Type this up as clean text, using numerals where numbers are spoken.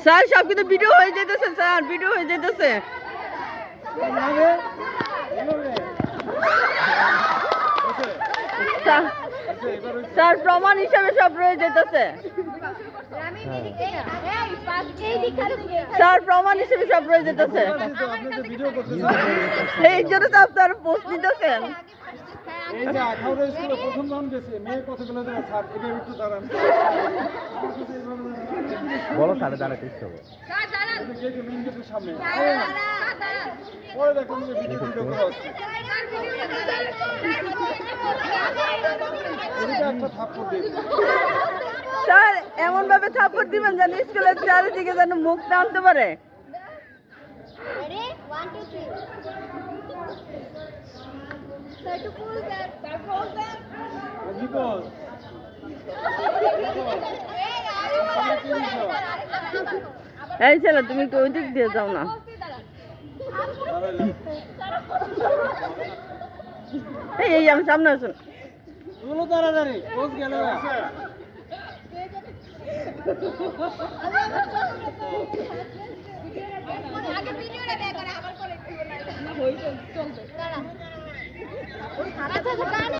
Sir সব কিন্তু video হয়ে যেতেছে, স্যার ভিডিও হয়ে যেতেছে। স্যার প্রমাণ হিসাবে সব রয়ে যেতেছে, স্যার প্রমাণ হিসেবে সব রয়ে যেতেছে। এই জন্য তো আপনার পোস্ট দিতেছেন। এই যে 18 স্কুলে প্রথম রাউন্ড গেছে মেয়ে কতগুলো দেয় স্যার এটা একটু দাঁড়ান বলো স্যারে দাঁড়াতে ইচ্ছে হবে স্যার দাঁড়ান এই যে মেইন গেটের সামনে স্যার দাঁড়ান ওই দেখুন যে ভিডিও করা আছে এটা একটা থাপ্পড় দিন স্যার এমন ভাবে থাপ্পড় দিবেন যেন স্কুলের চারিদিকে যেন মুখ টানতে পারে। Ready? 1, 2, 3. Sir, to pull them. Sir, pull them. জীবন এই ছেলে তুমি একটু ওই দিক দিয়ে যাও না। এই আমি সামনে আসুন। এগুলো তাড়াতাড়ি কোচ গেল আগে ভিডিওটা বের করে আবার করে না হই চলবে দাঁড়া